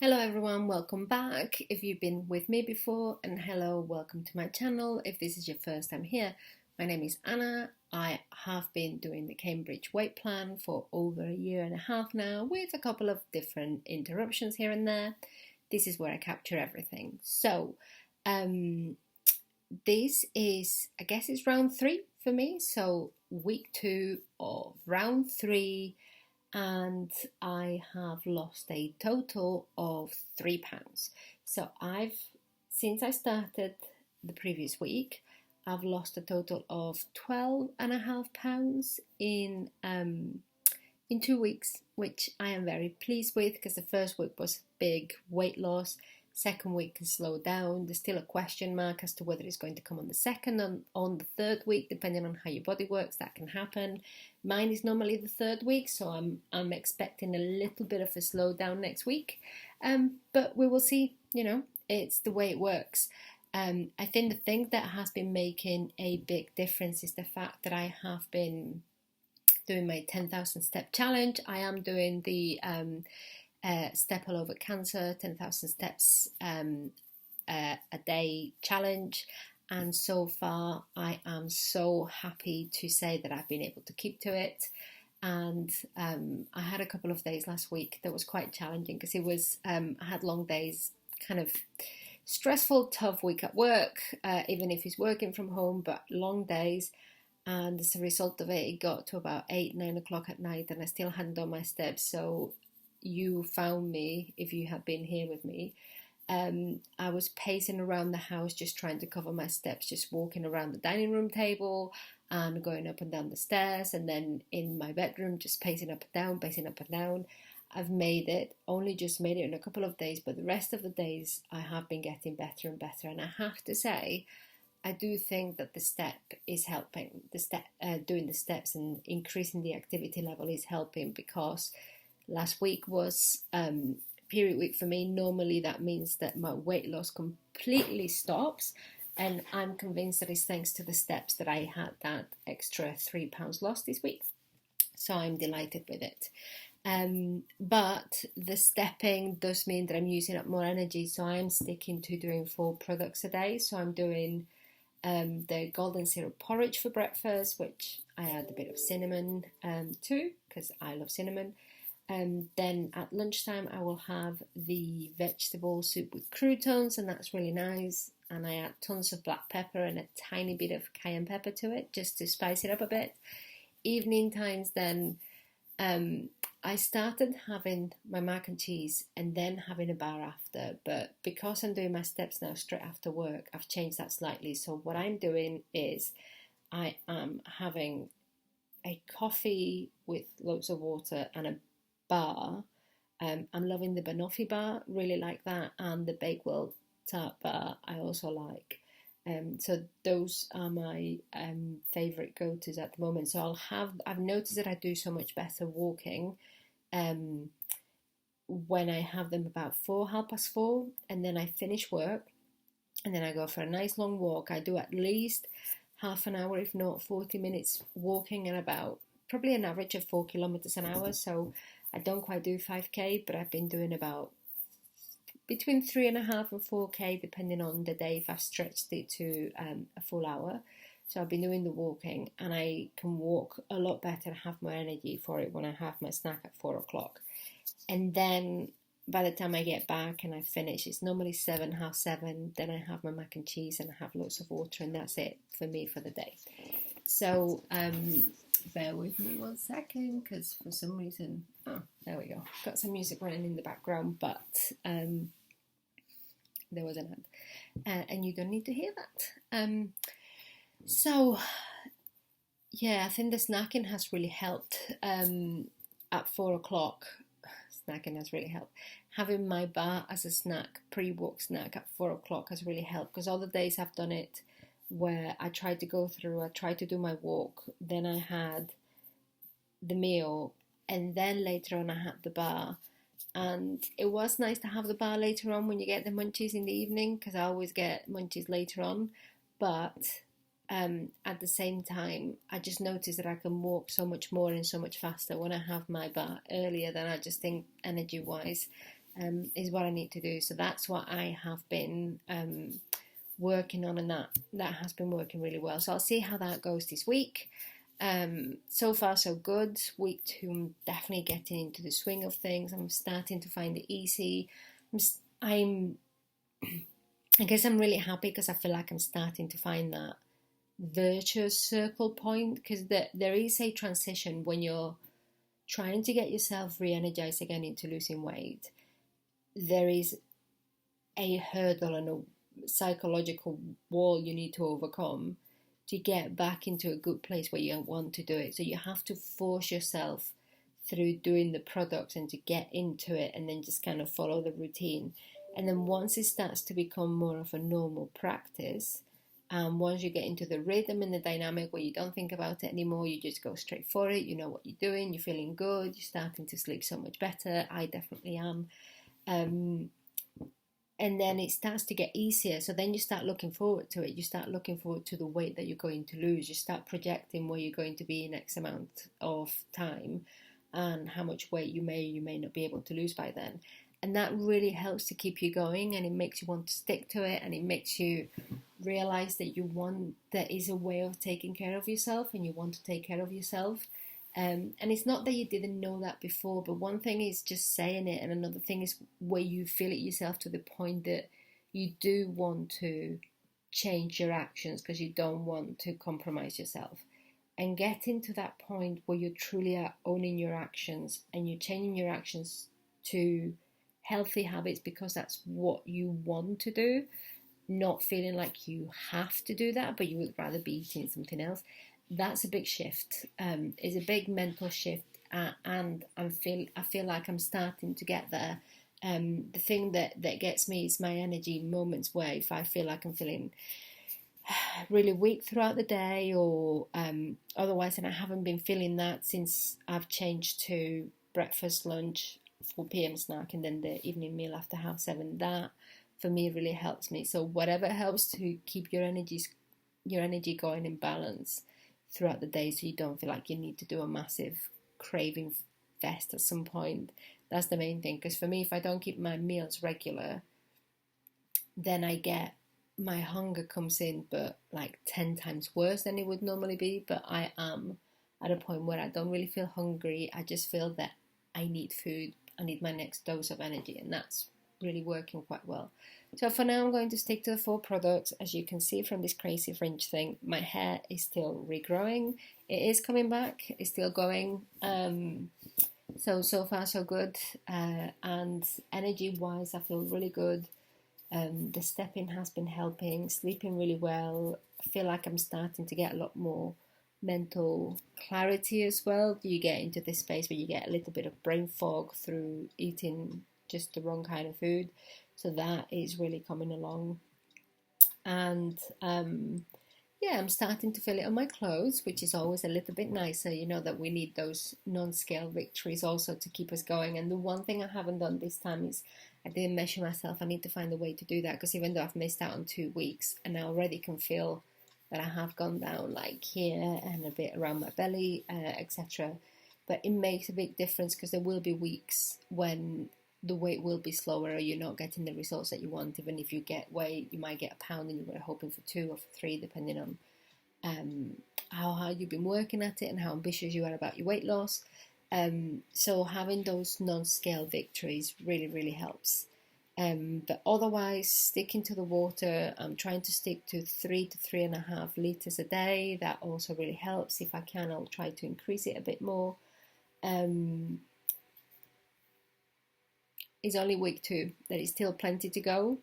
Hello everyone, welcome back if you've been with me before, and hello, welcome to my channel if this is your first time here. My name is Anna. I have been doing the Cambridge Weight Plan for over a year and a half now, with a couple of different interruptions here and there. This is where I capture everything. So this is, I guess it's round 3 for me, so week 2 of round 3, and I have lost a total of £3. So since I started the previous week, I've lost a total of £12.5 in 2 weeks, which I am very pleased with, because the first week was big weight loss. Second week can slow down. There's still a question mark as to whether it's going to come on the second or on the third week, depending on how your body works. That can happen. Mine is normally the third week, so I'm expecting a little bit of a slowdown next week. But we will see. It's the way it works. I think the thing that has been making a big difference is the fact that I have been doing my 10,000 step challenge. I am doing the Step All Over Cancer 10,000 steps a day challenge, and so far I am so happy to say that I've been able to keep to it. And I had a couple of days last week that was quite challenging, because it was I had long days, kind of stressful, tough week at work, even if it's working from home, but long days. And as a result of it, it got to about 8-9 o'clock at night, and I still hadn't done my steps. So you found me, if you had been here with me, I was pacing around the house, just trying to cover my steps, just walking around the dining room table and going up and down the stairs, and then in my bedroom just pacing up and down, pacing up and down. I've only just made it in a couple of days, but the rest of the days I have been getting better and better. And I have to say, I do think that the step is helping. Doing the steps and increasing the activity level is helping, because last week was period week for me. Normally that means that my weight loss completely stops, and I'm convinced that it's thanks to the steps that I had that extra £3 lost this week. So I'm delighted with it. But the stepping does mean that I'm using up more energy, so I'm sticking to doing 4 products a day. So I'm doing the golden syrup porridge for breakfast, which I add a bit of cinnamon to, because I love cinnamon. Then at lunchtime I will have the vegetable soup with croutons, and that's really nice. And I add tons of black pepper and a tiny bit of cayenne pepper to it, just to spice it up a bit. Evening times then, I started having my mac and cheese and then having a bar after, but because I'm doing my steps now straight after work, I've changed that slightly. So what I'm doing is I am having a coffee with loads of water and a bar. I'm loving the banoffee bar, really like that, and the Bakewell tart bar I also like. So those are my favourite go-tos at the moment. So I've noticed that I do so much better walking when I have them about 4:30, and then I finish work, and then I go for a nice long walk. I do at least half an hour, if not 40 minutes walking, and about probably an average of 4 kilometers an hour. So I don't quite do 5k, but I've been doing about between 3.5 and 4k, depending on the day, if I've stretched it to a full hour. So I've been doing the walking, and I can walk a lot better and have more energy for it when I have my snack at 4 o'clock. And then by the time I get back and I finish, it's normally 7, half 7. Then I have my mac and cheese and I have lots of water, and that's it for me for the day. So bear with me 1 second, because for some reason, there we go. Got some music running in the background, but there was an ad, and you don't need to hear that. So yeah, I think the snacking has really helped. At 4 o'clock, snacking has really helped. Having my bar as a snack, pre-walk snack at 4 o'clock has really helped, because all the days I've done it where I tried to do my walk, then I had the meal, and then later on I had the bar. And it was nice to have the bar later on when you get the munchies in the evening, because I always get munchies later on. But at the same time, I just noticed that I can walk so much more and so much faster when I have my bar earlier than I just think energy-wise. is what I need to do. So that's what I have been working on, and that has been working really well. So I'll see how that goes this week. So far so good. Week 2, I'm definitely getting into the swing of things. I'm starting to find it easy. I guess I'm really happy because I feel like I'm starting to find that virtuous circle point, because there is a transition when you're trying to get yourself re-energized again into losing weight. There is a hurdle and a psychological wall you need to overcome to get back into a good place where you want to do it. So you have to force yourself through doing the products and to get into it, and then just kind of follow the routine. And then once it starts to become more of a normal practice, once you get into the rhythm and the dynamic where you don't think about it anymore, you just go straight for it, you know what you're doing, you're feeling good, you're starting to sleep so much better. I definitely am. And then it starts to get easier. So then you start looking forward to it. You start looking forward to the weight that you're going to lose. You start projecting where you're going to be in X amount of time and how much weight you may not be able to lose by then. And that really helps to keep you going, and it makes you want to stick to it, and it makes you realize that there is a way of taking care of yourself, and you want to take care of yourself. And it's not that you didn't know that before, but one thing is just saying it, and another thing is where you feel it yourself to the point that you do want to change your actions because you don't want to compromise yourself. And getting to that point where you truly are owning your actions and you're changing your actions to healthy habits because that's what you want to do, not feeling like you have to do that, but you would rather be eating something else. That's a big shift. It's a big mental shift, and I feel like I'm starting to get there. The thing that gets me is my energy moments where if I feel like I'm feeling really weak throughout the day, or otherwise, and I haven't been feeling that since I've changed to breakfast, lunch, 4 p.m. snack, and then the evening meal after 7:30. That for me really helps me. So whatever helps to keep your energy going in balance throughout the day, so you don't feel like you need to do a massive craving fest at some point. That's the main thing, because for me, if I don't keep my meals regular, then my hunger comes in, but like 10 times worse than it would normally be. But I am at a point where I don't really feel hungry. I just feel that I need food. I need my next dose of energy, and that's really working quite well. So for now, I'm going to stick to the 4 products. As you can see from this crazy fringe thing, my hair is still regrowing. It is coming back. It's still going. So far so good. And energy-wise, I feel really good. The stepping has been helping. Sleeping really well. I feel like I'm starting to get a lot more mental clarity as well. You get into this space where you get a little bit of brain fog through eating just the wrong kind of food. So that is really coming along. And I'm starting to feel it on my clothes, which is always a little bit nicer. You know that we need those non-scale victories also to keep us going. And the one thing I haven't done this time is I didn't measure myself. I need to find a way to do that, because even though I've missed out on 2 weeks, and I already can feel that I have gone down like here and a bit around my belly, etc. But it makes a big difference, because there will be weeks when the weight will be slower, or you're not getting the results that you want. Even if you get weight, you might get a pound and you were hoping for 2 or for 3, depending on how hard you've been working at it and how ambitious you are about your weight loss. So having those non-scale victories really, really helps. But otherwise, sticking to the water, I'm trying to stick to 3 to 3.5 litres a day. That also really helps. If I can, I'll try to increase it a bit more. It's only week 2. There is still plenty to go.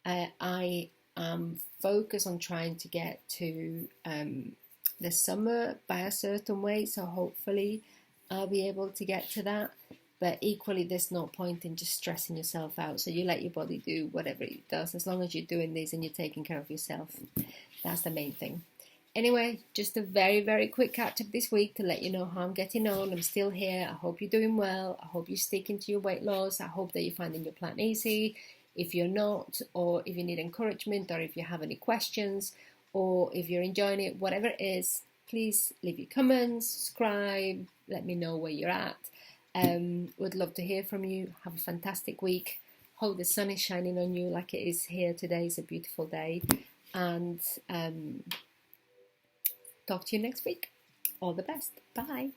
I am focused on trying to get to the summer by a certain weight, so hopefully I'll be able to get to that. But equally, there's no point in just stressing yourself out. So you let your body do whatever it does, as long as you're doing this and you're taking care of yourself. That's the main thing. Anyway, just a very, very quick catch up this week to let you know how I'm getting on. I'm still here. I hope you're doing well. I hope you're sticking to your weight loss. I hope that you're finding your plan easy. If you're not, or if you need encouragement, or if you have any questions, or if you're enjoying it, whatever it is, please leave your comments, subscribe, let me know where you're at. Would love to hear from you. Have a fantastic week. Hope the sun is shining on you like it is here today. It's a beautiful day. And talk to you next week. All the best. Bye.